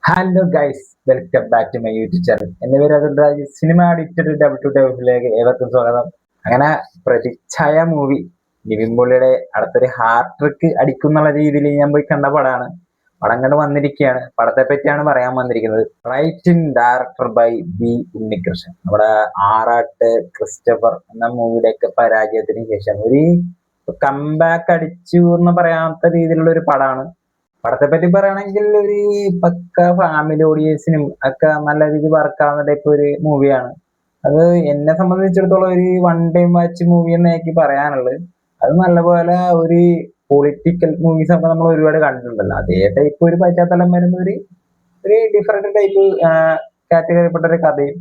Hello guys, welcome back to my YouTube channel. എന്റെ പേര് Atul Raj. Cinema addicted W ഏവർക്കും സ്വാഗതം. അങ്ങനെ പ്രതിച്ഛായ മൂവി നിവിൻ പോളിയുടെ അടുത്തൊരു ഹാർട്രിക്ക് അടിക്കുന്നുള്ള രീതിയിൽ ഞാൻ പോയി കണ്ട പടമാണ്. പടം കണ്ട് വന്നിരിക്കുകയാണ്. പടത്തെ പറ്റിയാണ് പറയാൻ വന്നിരിക്കുന്നത്. Writing director by B Unnikrishnan. നമ്മുടെ ആറാട്ട് ക്രിസ്റ്റഫർ എന്ന മൂവിയുടെ ഒക്കെ പരാജയത്തിന് ശേഷം ഒരു കംബാക്ക് അടിച്ചു എന്ന് പറയാത്ത രീതിയിലുള്ള ഒരു പടമാണ്. പടത്തെ പറ്റി പറയുകയാണെങ്കിൽ ഒരു പക്ക ഫാമിലി ഓഡിയൻസിനും ഒക്കെ നല്ല രീതിയിൽ വർക്കാവുന്ന ടൈപ്പ് ഒരു മൂവിയാണ്. അത് എന്നെ സംബന്ധിച്ചിടത്തോളം ഒരു വൺ ടൈം വാച്ച് മൂവി എന്ന് എനിക്ക് പറയാനുള്ളത്. അത് നല്ലപോലെ ഒരു പൊളിറ്റിക്കൽ മൂവീസ് ഒക്കെ നമ്മൾ ഒരുപാട് കണ്ടിട്ടുണ്ടല്ലോ, അതേ ടൈപ്പ് ഒരു പശ്ചാത്തലം വരുന്ന ഒരു ഡിഫറെന്റ് ടൈപ്പ് കാറ്റഗറിപ്പെട്ട ഒരു കഥയും,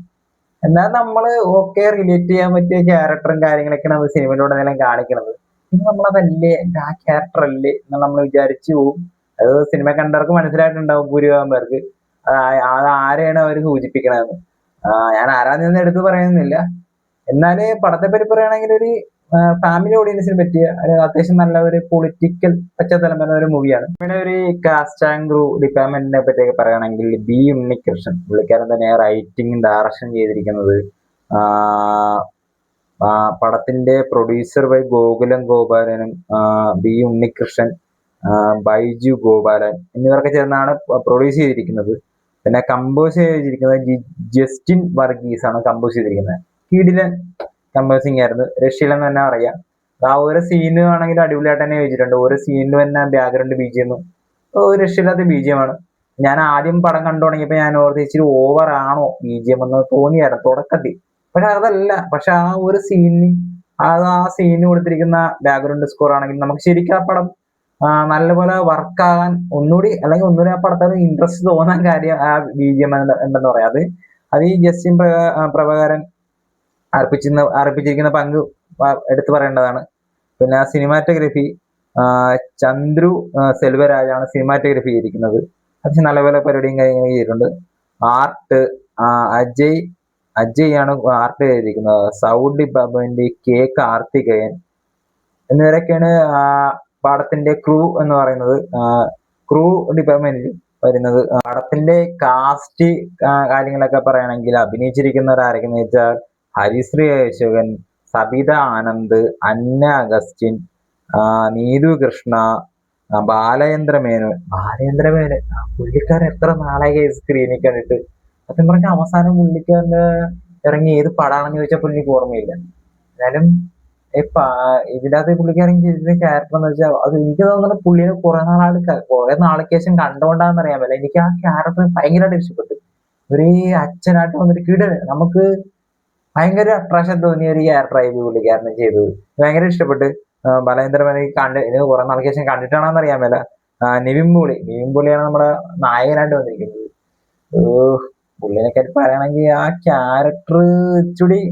എന്നാൽ നമ്മൾ ഓക്കെ റിലേറ്റ് ചെയ്യാൻ പറ്റിയ ക്യാരക്ടറും കാര്യങ്ങളൊക്കെയാണ് അത് സിനിമയിലുടനീളം കാണിക്കുന്നത്. പിന്നെ നമ്മളതല്ലേ, ആ ക്യാരക്ടർ അല്ലേ എന്ന് നമ്മൾ വിചാരിച്ചു പോകും. അത് സിനിമ കണ്ടവർക്ക് മനസ്സിലായിട്ടുണ്ടാവും ഭൂരിഭാഗം പേർക്ക് അത് ആരെയാണ് അവർ സൂചിപ്പിക്കണതെന്ന്. ഞാൻ ആരാധന എടുത്ത് പറയുന്നില്ല. എന്നാല് പടത്തെ പറ്റി പറയുകയാണെങ്കിൽ ഒരു ഫാമിലി ഓഡിയൻസിന് പറ്റിയ ഒരു അത്യാവശ്യം നല്ല ഒരു പൊളിറ്റിക്കൽ പശ്ചാത്തലം വരുന്ന ഒരു മൂവിയാണ്. പിന്നെ ഒരു കാസ്റ്റ് ആൻഡ് ക്രൂ ഡിപ്പാർട്ട്മെന്റിനെ പറ്റിയൊക്കെ പറയുകയാണെങ്കിൽ ബി ഉണ്ണികൃഷ്ണൻ പുള്ളിക്കാരൻ തന്നെ റൈറ്റിംഗ് ഡയറക്ഷൻ ചെയ്തിരിക്കുന്നത്. പടത്തിന്റെ പ്രൊഡ്യൂസർ ബൈ ഗോകുലം ഗോപാലനും ബി ഉണ്ണികൃഷ്ണൻ, ബൈജു ഗോപാലൻ എന്നിവരൊക്കെ ചേർന്നാണ് പ്രൊഡ്യൂസ് ചെയ്തിരിക്കുന്നത്. പിന്നെ കമ്പോസ് ചെയ്തിരിക്കുന്നത് ജസ്റ്റിൻ വർഗീസ് ആണ് കമ്പോസ് ചെയ്തിരിക്കുന്നത്. കിടിലൻ കമ്പോസിങ് ആയിരുന്നു, രക്ഷയിലെന്ന് തന്നെ പറയാം. ആ ഓരോ സീന് ആണെങ്കിൽ അടിപൊളിയായിട്ട് തന്നെ വെച്ചിട്ടുണ്ട്. ഓരോ സീനിലും തന്നെ ബാക്ക്ഗ്രൗണ്ട് ബിജിഎം ഒരു രക്ഷയില്ലാത്ത ബിജിഎമാണ്. ഞാൻ ആദ്യം പടം കണ്ടു തുടങ്ങിയപ്പോൾ ഞാൻ ഓർത്ത് ഇച്ചിരി ഓവർ ആണോ ബിജിഎം എന്ന് തോന്നിയായിരുന്നു തുടക്കത്തിൽ. പക്ഷെ അതല്ല, പക്ഷെ ആ ഒരു സീനിന് ആ സീനിന് കൊടുത്തിരിക്കുന്ന ബാക്ക്ഗ്രൗണ്ട് സ്കോർ ആണെങ്കിൽ നമുക്ക് ശരിക്കും ആ പടം നല്ലപോലെ വർക്കാകാൻ ഒന്നുകൂടി ആ പടത്തിന് ഇൻട്രസ്റ്റ് തോന്നാൻ കാര്യം ആ ബിജിഎം ഉണ്ടെന്ന് പറയാം. അത് ഈ ജസ്റ്റിൻ പ്രഭാകരൻ അർപ്പിച്ചിരിക്കുന്ന പങ്ക് എടുത്തു പറയേണ്ടതാണ്. പിന്നെ സിനിമാറ്റോഗ്രഫി ചന്ദ്രു സെൽവരാജാണ് സിനിമാറ്റോഗ്രഫി ചെയ്തിരിക്കുന്നത്. അത്യാവശ്യം നല്ലപോലെ പരിപാടിയും കാര്യങ്ങളും ചെയ്തിട്ടുണ്ട്. ആർട്ട് അജയ് ആണ് ആർട്ട് ചെയ്തിരിക്കുന്നത്. സൗണ്ട് ഡിപ്പാർട്ട്മെന്റ് കെ കാർത്തികേയൻ എന്നിവരൊക്കെയാണ് പടത്തിന്റെ ക്രൂ എന്ന് പറയുന്നത്. ക്രൂ ഡിപ്പാർട്ട്മെന്റിൽ വരുന്നത്. പടത്തിന്റെ കാസ്റ്റ് കാര്യങ്ങളൊക്കെ പറയുകയാണെങ്കിൽ അഭിനയിച്ചിരിക്കുന്നവരാരെന്ന് വെച്ചാൽ ഹരിശ്രീ അശോകൻ, സബിത ആനന്ദ്, അന്ന അഗസ്റ്റിൻ, നീതു കൃഷ്ണ, ബാലചന്ദ്ര മേനോൻ. പുള്ളിക്കാരൻ എത്ര നാളായി സ്ക്രീനിൽ കണ്ടിട്ട്. സത്യം പറഞ്ഞ അവസാനം പുള്ളിക്കാരന്റെ ഇറങ്ങി ഏത് പടാണെന്ന് ചോദിച്ചപ്പോൾ എനിക്ക് ഓർമ്മയില്ല. എന്നാലും ഇതിനകത്ത് പുള്ളിക്കാരൻ ചെയ്തിരുന്ന ക്യാരക്ടർ എന്ന് വെച്ചാൽ അത് എനിക്ക് തോന്നുന്നത് പുള്ളിയെ കുറെ നാൾക്ക് ശേഷം കണ്ടോണ്ടാന്ന് അറിയാൻ പറ്റില്ല. എനിക്ക് ആ ക്യാരക്ടർ ഭയങ്കരമായിട്ട് ഇഷ്ടപ്പെട്ടു. ഒരു അച്ഛനായിട്ട് വന്നിട്ട് നമുക്ക് ഭയങ്കര അട്രാക്ഷൻ തോന്നിയ ഒരു ക്യാരക്ടറായി പുള്ളിക്കാരനെ ചെയ്തത്. ഭയങ്കര ഇഷ്ടപ്പെട്ട്. ബലേന്ദ്രമേനെ ഇത് കുറെ നാൾക്ക് ശേഷം കണ്ടിട്ടാണെന്ന് അറിയാൻ മേല. നിവിൻ പോളിയാണ് നമ്മുടെ നായകനായിട്ട് വന്നിരിക്കുന്നത്. പുള്ളിനെക്കെ പറയുകയാണെങ്കിൽ ആ ക്യാരക്ടർ ഇച്ചിരി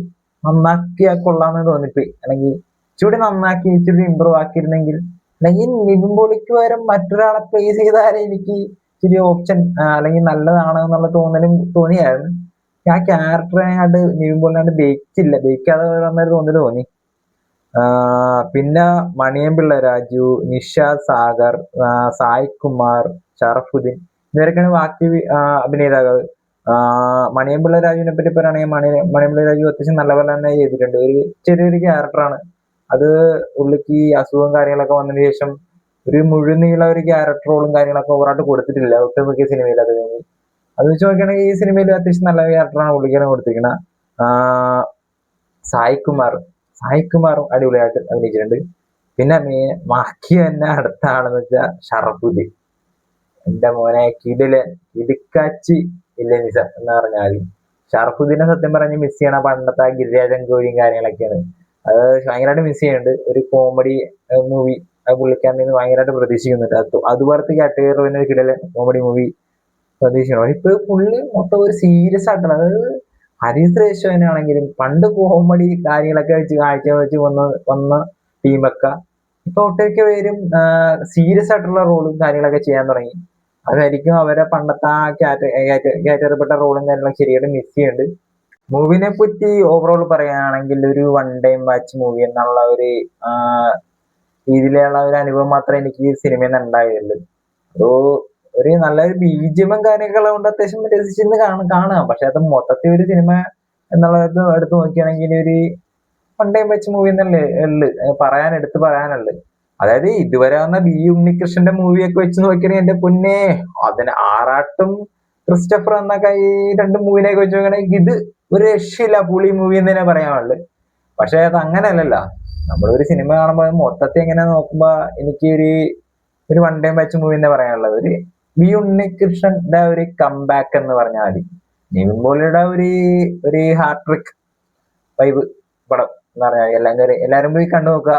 നന്നാക്കിയാൽ കൊള്ളാമെന്ന് തോന്നിപ്പോയി. അല്ലെങ്കിൽ ഇച്ചിരി നന്നാക്കി ഇച്ചിരി ഇമ്പ്രൂവ് ആക്കിയിരുന്നെങ്കിൽ, അല്ലെങ്കിൽ നിവിൻ പോളിക്ക് പകരം മറ്റൊരാളെ പ്ലേസ് ചെയ്താലേ എനിക്ക് ഇച്ചിരി ഓപ്ഷൻ അല്ലെങ്കിൽ നല്ലതാണ് എന്നുള്ള തോന്നിയായിരുന്നു. ആ ക്യാരക്ടറെ കണ്ട് നിവിൻ പോളിനാണ്ട് ബേക്കാതെ വന്നൊരു തോന്നി. പിന്നെ മണിയമ്പിള്ള രാജു, നിഷാദ് സാഗർ, സായ് കുമാർ, ഷറഫുദ്ദീൻ ഇവരൊക്കെയാണ് ബാക്കി അഭിനേതാക്കൾ. മണിയമ്പിള്ള രാജുവിനെ പറ്റി പറയുകയാണെങ്കിൽ മണിയമ്പിള്ള രാജു അത്യാവശ്യം നല്ലപോലെ തന്നെ ചെയ്തിട്ടുണ്ട്. ഒരു ചെറിയൊരു ക്യാരക്ടറാണ് അത്. പുള്ളിക്ക് അസുഖവും കാര്യങ്ങളൊക്കെ വന്നതിന് ശേഷം ഒരു മുഴുനീള ഒരു ക്യാരക്ടർ റോളും കാര്യങ്ങളൊക്കെ ഓവറായിട്ട് കൊടുത്തിട്ടില്ല ഒട്ടുമിക്ക സിനിമയിൽ. അത് വെച്ച് നോക്കുകയാണെങ്കിൽ ഈ സിനിമയിൽ അത്യാവശ്യം നല്ല ക്യാരക്ടറാണ് പുള്ളിക്കാരൻ കൊടുത്തിരിക്കുന്നത്. സായ് കുമാറും അടിപൊളിയായിട്ട് അഭിനയിച്ചിട്ടുണ്ട്. പിന്നെ ബാക്കി തന്നെ അടുത്ത ആളെന്ന് വെച്ചാൽ ഷറഫുദ്ദീൻ. എന്റെ മോനെ ഇടുക്കാച്ചി ഇല്ലെനിസം എന്ന് പറഞ്ഞാൽ ഷറഫുദ്ദീനെ സത്യം പറഞ്ഞ് മിസ് ചെയ്യണ പണ്ടത്തെ ഗിരിരാജൻ കോഴിയും കാര്യങ്ങളൊക്കെയാണ്. അത് ഭയങ്കരമായിട്ട് മിസ് ചെയ്യുന്നുണ്ട്. ഒരു കോമഡി മൂവി പുള്ളിക്കാരൻ ഭയങ്കരമായിട്ട് പ്രതീക്ഷിക്കുന്നുണ്ട്. അതുപോലത്തെ കാറ്റഗറി തന്നെ കിടലെ കോമഡി മൂവി പ്രതീക്ഷിക്കണം. ഇപ്പൊ പുള്ളി മൊത്തം ഒരു സീരിയസ് ആയിട്ടുള്ള, അതായത് ഹരീഷ് രേഷ്വനാണെങ്കിലും പണ്ട് കോമഡി കാര്യങ്ങളൊക്കെ കാഴ്ച വന്ന ടീമൊക്കെ ഇപ്പൊ ഒട്ടുമിക്ക പേരും സീരിയസ് ആയിട്ടുള്ള റോളും കാര്യങ്ങളൊക്കെ ചെയ്യാൻ തുടങ്ങി. അതായിരിക്കും അവരെ പണ്ടത്തെ ആ കാറ്റഗറിപ്പെട്ട റോളും കാര്യങ്ങളൊക്കെ ശരിയായിട്ട് മിസ് ചെയ്യുന്നുണ്ട്. മൂവിനെ പറ്റി ഓവറോൾ പറയുകയാണെങ്കിൽ ഒരു വൺ ടൈം വാച്ച് മൂവി എന്നുള്ള ഒരു രീതിയിലുള്ള ഒരു അനുഭവം മാത്രമേ എനിക്ക് സിനിമയിൽ നിന്ന് ഉണ്ടായുള്ളൂ. ഒരു നല്ലൊരു ബീജിയമും കാര്യങ്ങളൊക്കെ കൊണ്ട് അത്യാവശ്യം രസിച്ചിരുന്ന് കാണാം. പക്ഷെ അത് മൊത്തത്തിൽ ഒരു സിനിമ എന്നുള്ളത് എടുത്ത് നോക്കുകയാണെങ്കിൽ ഒരു വൺ ടൈം വെച്ച് മൂവി എന്നല്ലേ ഉള്ളു എടുത്ത് പറയാനുള്ളത്. അതായത് ഇതുവരെ വന്ന ബി ഉണ്ണികൃഷ്ണന്റെ മൂവിയൊക്കെ വെച്ച് നോക്കിയാണെങ്കിൽ എന്റെ പൊന്നെ, അതിന് ആറാട്ടും ക്രിസ്റ്റഫർ എന്നൊക്കെ ഈ രണ്ട് മൂവിനെയൊക്കെ വെച്ച് നോക്കുകയാണെങ്കിൽ ഇത് ഒരു രക്ഷയില്ല, പുളി മൂവി എന്ന് തന്നെ പറയാനുള്ളത്. പക്ഷെ അത് അങ്ങനെയല്ലല്ലോ. നമ്മളൊരു സിനിമ കാണുമ്പോൾ മൊത്തത്തിൽ എങ്ങനെ നോക്കുമ്പോ എനിക്ക് ഒരു വൺ ടൈം വാച്ച് മൂവി എന്ന് പറയാനുള്ളത് ഒരു ബി ഉണ്ണികൃഷ്ണന്റെ ഒരു കംബാക്ക് എന്ന് പറഞ്ഞാൽ മതി. നിവിൻ പോളിയുടെ ഒരു ഹാർട്ട് ട്രിക്ക് വൈബ് പടം എന്ന് പറഞ്ഞാൽ എല്ലാവരും പോയി കണ്ടു നോക്കുക.